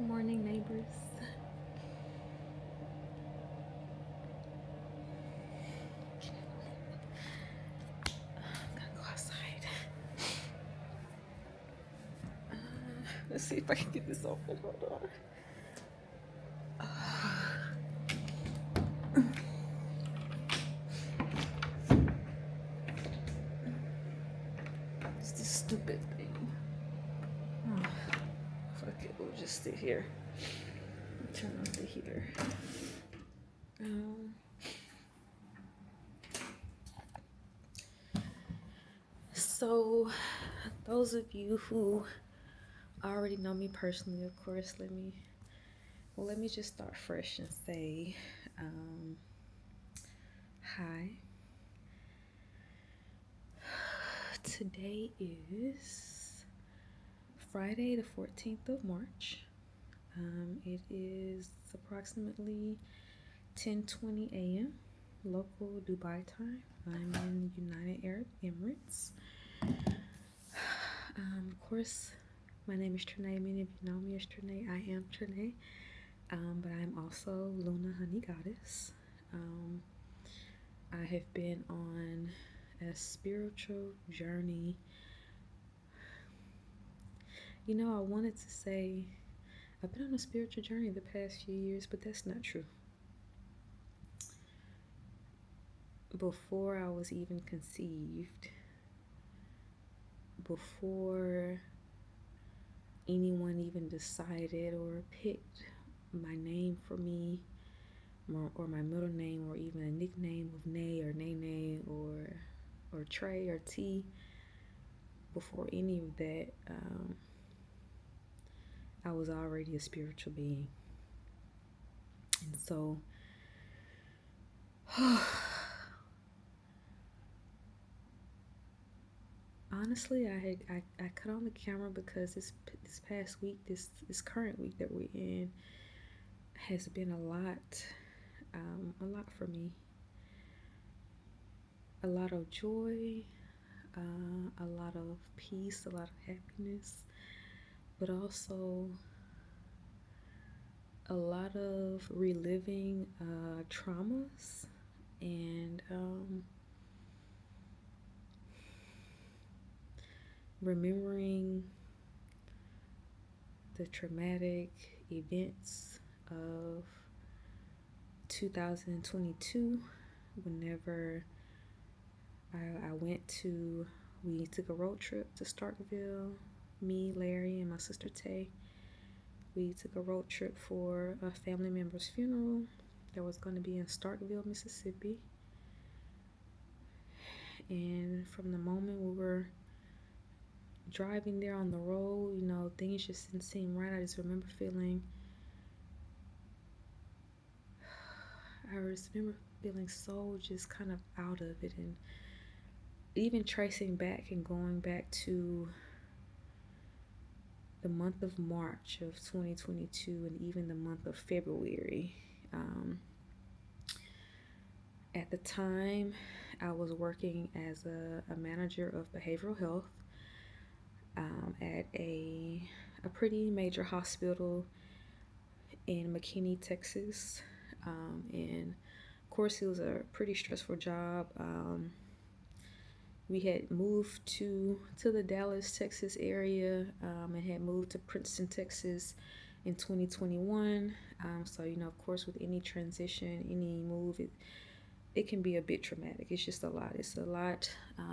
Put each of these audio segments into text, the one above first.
morning, neighbors. I'm gonna go outside. Let's see if I can get this open. Hold on. It's this stupid thing. Oh, fuck it, we'll just sit here. Turn off the heater. So, those of you who already know me personally, of course, let me just start fresh and say, hi. Today is Friday, the 14th of March. It is approximately 10:20 a.m. local Dubai time. I'm in United Arab Emirates. Of course, my name is Trinae. Many of you know me as Trinae. I am Trinae, but I'm also Luna Honey Goddess. I have been on a spiritual journey. You know, I wanted to say I've been on a spiritual journey the past few years, but that's not true. Before I was even conceived, before anyone even decided or picked my name for me, or my middle name, or even a nickname of Nay or Nene or Trey or T, before any of that, I was already a spiritual being. And so honestly, I cut on the camera because this past week, this current week that we're in, has been a lot for me. A lot of joy, a lot of peace, a lot of happiness, but also a lot of reliving traumas and remembering the traumatic events of 2022 whenever we took a road trip to Starkville, me, Larry, and my sister Tay. We took a road trip for a family member's funeral that was going to be in Starkville, Mississippi. And from the moment we were driving there on the road, you know, things just didn't seem right. I just remember feeling so just kind of out of it, and even tracing back and going back to the month of March of 2022 and even the month of February. At the time, I was working as a manager of behavioral health at a pretty major hospital in McKinney, Texas. And of course, it was a pretty stressful job. We had moved to the Dallas, Texas area, and had moved to Princeton, Texas in 2021. So, you know, of course, with any transition, any move, it can be a bit traumatic. It's just a lot. It's a lot.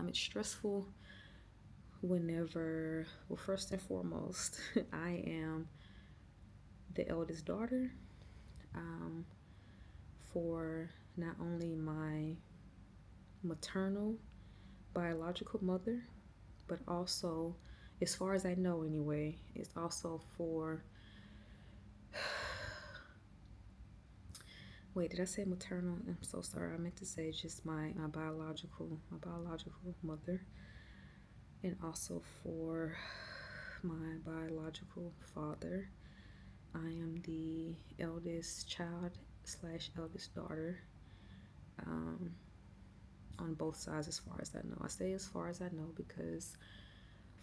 It's stressful whenever, well, first and foremost, I am the eldest daughter for not only my maternal biological mother, but also, as far as I know anyway, it's also for, wait, did I say maternal? I'm so sorry. I meant to say just my biological mother, and also for my biological father. I am the eldest child / eldest daughter on both sides, as far as I know. I say as far as I know because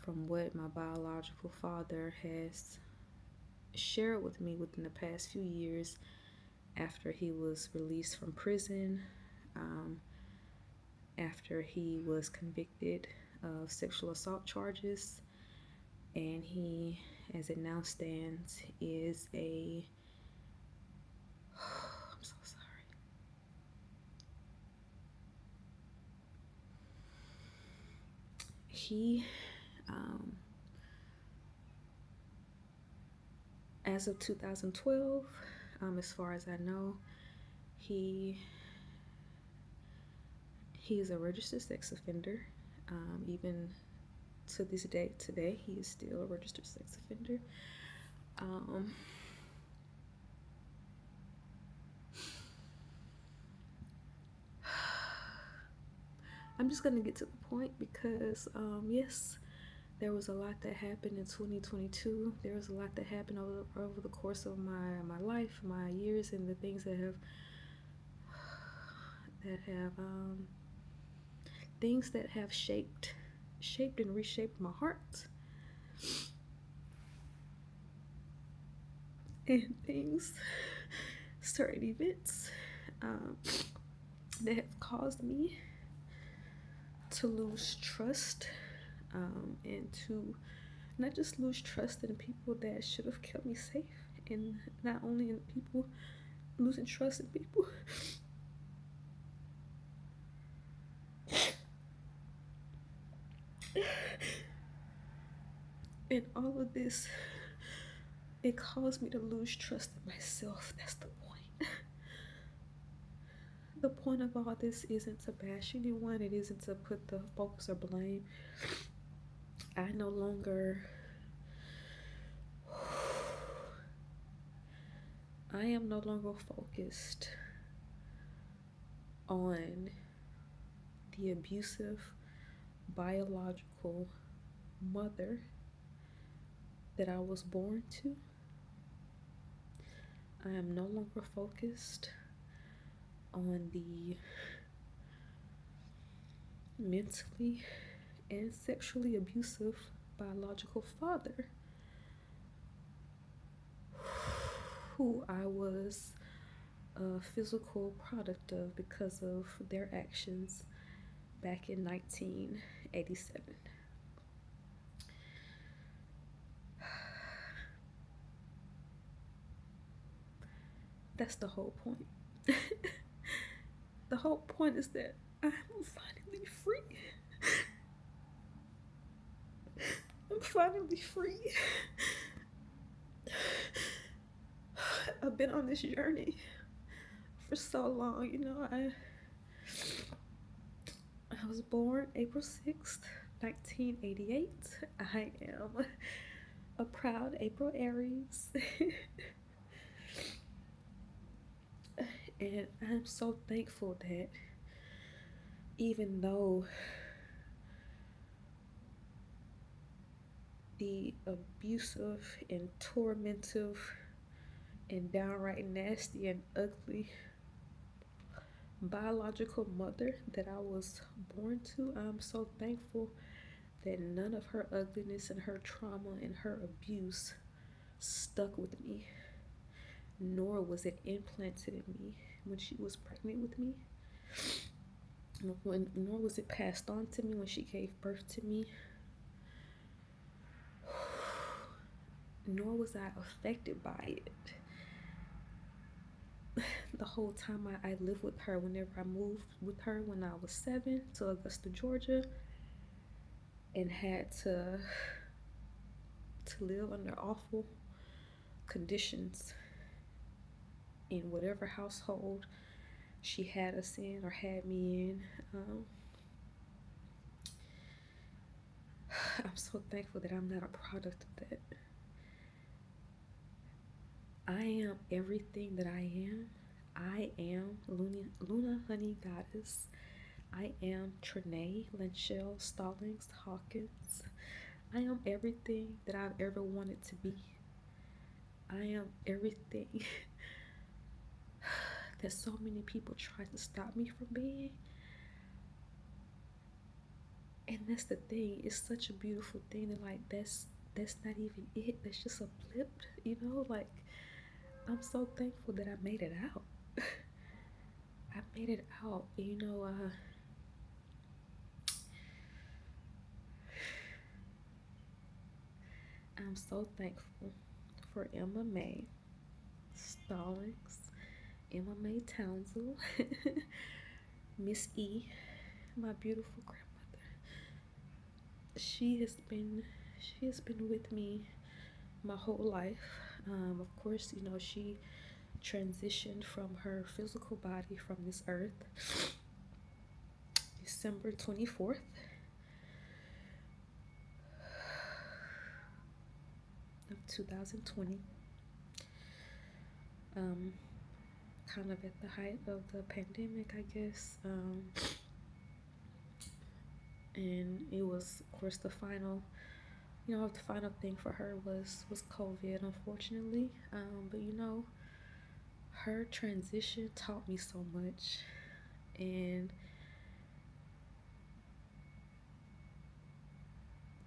from what my biological father has shared with me within the past few years after he was released from prison, um, after he was convicted of sexual assault charges, and he, as it now stands, is a I'm so sorry. He, um, as of 2012, as far as I know, he is a registered sex offender. Even to this day, today, he is still a registered sex offender. I'm just gonna get to the point because, yes, there was a lot that happened in 2022. There was a lot that happened over the course of my life, my years, and the things that have things that have shaped and reshaped my heart, and certain events that have caused me to lose trust, and to not just lose trust in people that should have kept me safe, and not only in people, losing trust in people. And all of this, it caused me to lose trust in myself. That's the point. The point of all this isn't to bash anyone. It isn't to put the focus or blame. I am no longer focused on the abusive biological mother that I was born to. I am no longer focused on the mentally and sexually abusive biological father who I was a physical product of because of their actions back in 1987. That's the whole point. The whole point is that I'm finally free. I'm finally free. I've been on this journey for so long. I was born April 6th, 1988. I am a proud April Aries. And I'm so thankful that even though the abusive and tormentive and downright nasty and ugly biological mother that I was born to, I'm so thankful that none of her ugliness and her trauma and her abuse stuck with me, nor was it implanted in me when she was pregnant with me, nor was it passed on to me when she gave birth to me, nor was I affected by it the whole time I lived with her. Whenever I moved with her when I was 7 to Augusta, Georgia, and had to live under awful conditions in whatever household she had us in or had me in. I'm so thankful that I'm not a product of that. I am everything that I am. I am Luna Honey Goddess. I am Trinae Lenchelle Stallings Hawkins. I am everything that I've ever wanted to be. I am everything that so many people try to stop me from being. And that's the thing. It's such a beautiful thing that, like, that's that's not even it. That's just a blip, you know? Like, I'm so thankful that I made it out. I made it out. You know, I'm so thankful for Emma May Stallings, Emma May Townsend, Miss E, my beautiful grandmother. She has been she has been with me my whole life. Of course, you know, she transitioned from her physical body from this earth December 24th of 2020. Um, Kind of at the height of the pandemic, I guess. And it was, of course, the final, the final thing for her was COVID, unfortunately. But you know, her transition taught me so much, and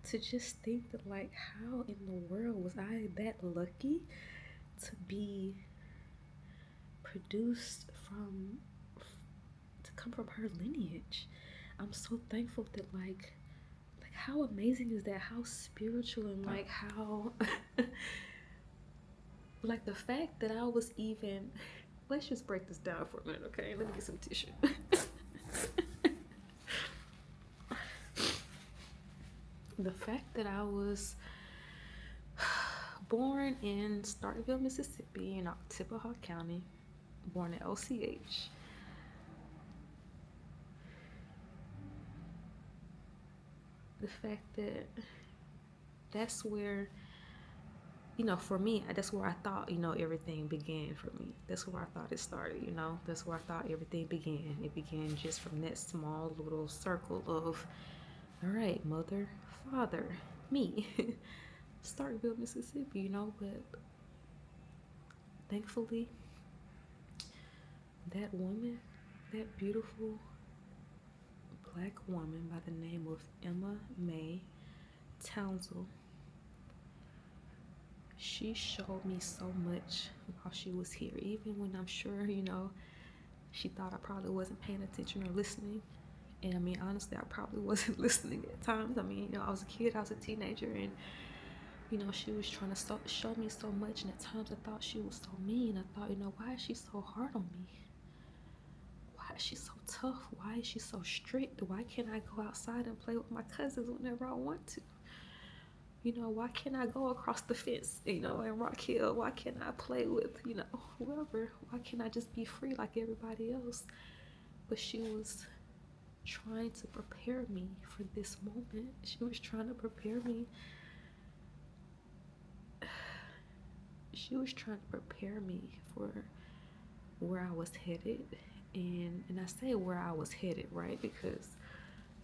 to just think that, like, how in the world was I that lucky to be produced to come from her lineage. I'm so thankful that, like how amazing is that? How spiritual, and like how like the fact that I was even, let's just break this down for a minute, okay? Let me get some tissue. The fact that I was born in Starkville, Mississippi, in Oktibbeha County, born at OCH. The fact that that's where, for me, that's where I thought, everything began for me. That's where I thought it started, That's where I thought everything began. It began just from that small little circle of, all right, mother, father, me, Starkville, Mississippi, but thankfully, that woman, that beautiful Black woman by the name of Emma May Townsend, she showed me so much while she was here, even when I'm sure, she thought I probably wasn't paying attention or listening. And I mean, honestly, I probably wasn't listening at times. I mean, I was a kid, I was a teenager, and she was trying to show me so much, and at times I thought she was so mean. I thought, why is she so hard on me? Why is she so tough? Why is she so strict? Why can't I go outside and play with my cousins whenever I want to? Why can't I go across the fence, in Rock Hill? Why can't I play with, whoever? Why can't I just be free like everybody else? But she was trying to prepare me for this moment. She was trying to prepare me. She was trying to prepare me for where I was headed. And I say where I was headed, right? Because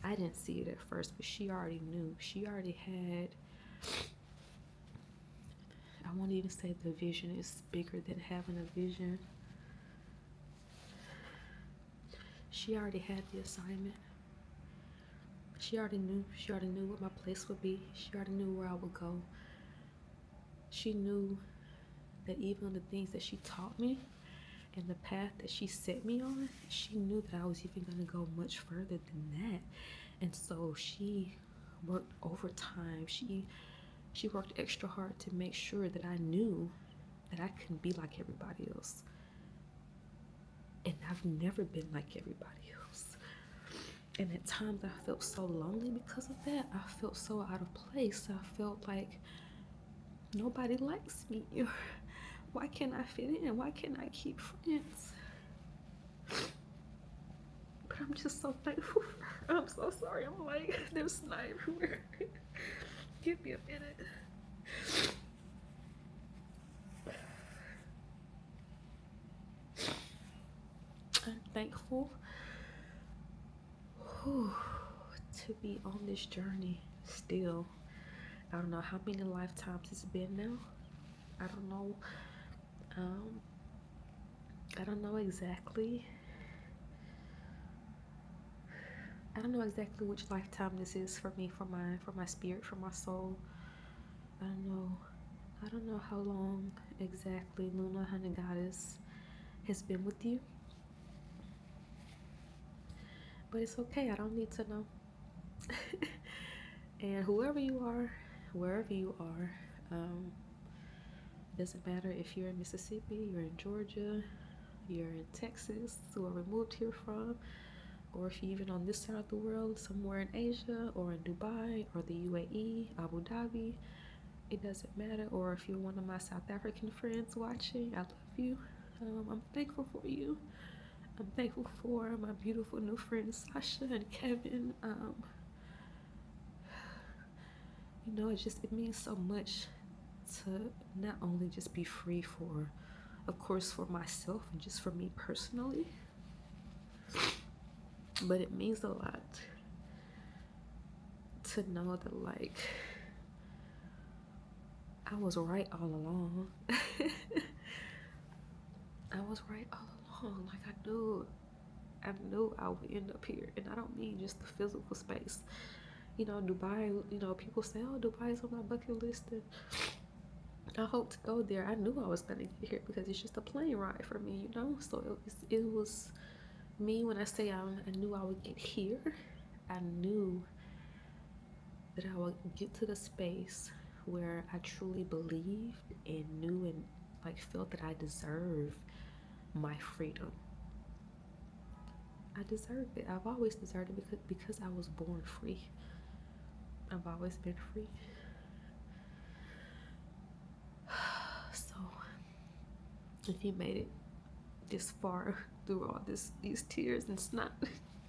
I didn't see it at first, but she already knew. She already had, I won't even say the vision is bigger than having a vision. She already had the assignment. She already knew. She already knew what my place would be. She already knew where I would go. She knew that even the things that she taught me and the path that she set me on, she knew that I was even going to go much further than that. And so she worked overtime. She worked extra hard to make sure that I knew that I couldn't be like everybody else. And I've never been like everybody else. And at times I felt so lonely because of that. I felt so out of place. I felt like nobody likes me. Why can't I fit in? Why can't I keep friends? But I'm just so thankful for her. I'm so sorry. I'm like, there's snot everywhere. Give me a minute. I'm thankful to be on this journey still. I don't know how many lifetimes it's been now. I don't know. I don't know exactly. I don't know exactly which lifetime this is for me, for my spirit, for my soul. I don't know how long exactly Luna Honey Goddess has been with you, but it's okay. I don't need to know. And whoever you are, wherever you are, doesn't matter if you're in Mississippi, you're in Georgia, you're in Texas, where we moved here from, or if you're even on this side of the world, somewhere in Asia or in Dubai or the UAE, Abu Dhabi, it doesn't matter. Or if you're one of my South African friends watching, I love you. I'm thankful for you. I'm thankful for my beautiful new friends Sasha and Kevin. It means so much to not only just be free for, of course, for myself and just for me personally, but it means a lot to know that, like, I was right all along. I was right all along. Like, I knew I would end up here. And I don't mean just the physical space. Dubai, people say, oh, Dubai is on my bucket list. And I hope to go there. I knew I was going to get here because it's just a plane ride for me, So it was me when I say I knew I would get here. I knew that I would get to the space where I truly believed and knew and like felt that I deserve my freedom. I deserve it. I've always deserved it because I was born free. I've always been free. So if you made it this far through all these tears and snot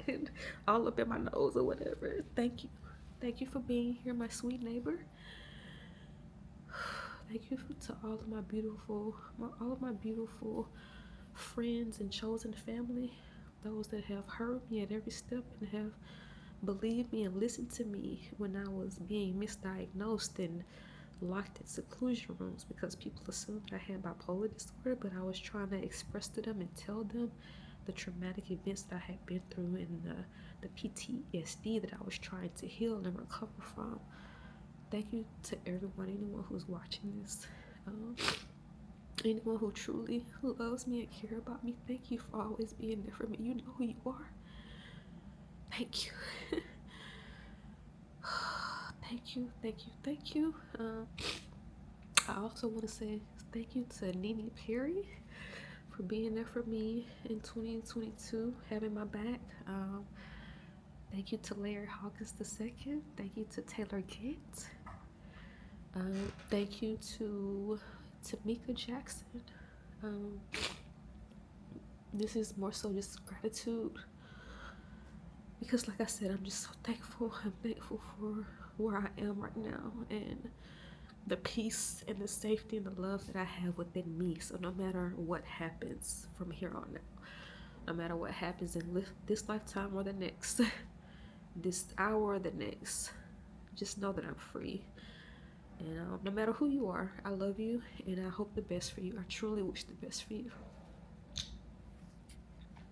and all up in my nose or whatever, thank you. Thank you for being here, my sweet neighbor. Thank you to all of my beautiful friends and chosen family, those that have heard me at every step and have believed me and listened to me when I was being misdiagnosed and locked in seclusion rooms because people assumed that I had bipolar disorder, but I was trying to express to them and tell them the traumatic events that I had been through and the PTSD that I was trying to heal and recover from. Thank you to anyone who's watching this. Anyone who truly loves me and care about me, thank you for always being there for me. You know who you are. Thank you. Thank you. I also want to say thank you to Nene Perry for being there for me in 2022, having my back. Thank you to Larry Hawkins II. Thank you to Taylor Gant. Thank you to Tamika Jackson. This is more so just gratitude because, like I said, I'm just so thankful. I'm thankful for where I am right now and the peace and the safety and the love that I have within me. So no matter what happens from here on out, no matter what happens in this lifetime or the next, this hour or the next, just know that I'm free. And no matter who you are, I love you and I hope the best for you. I truly wish the best for you.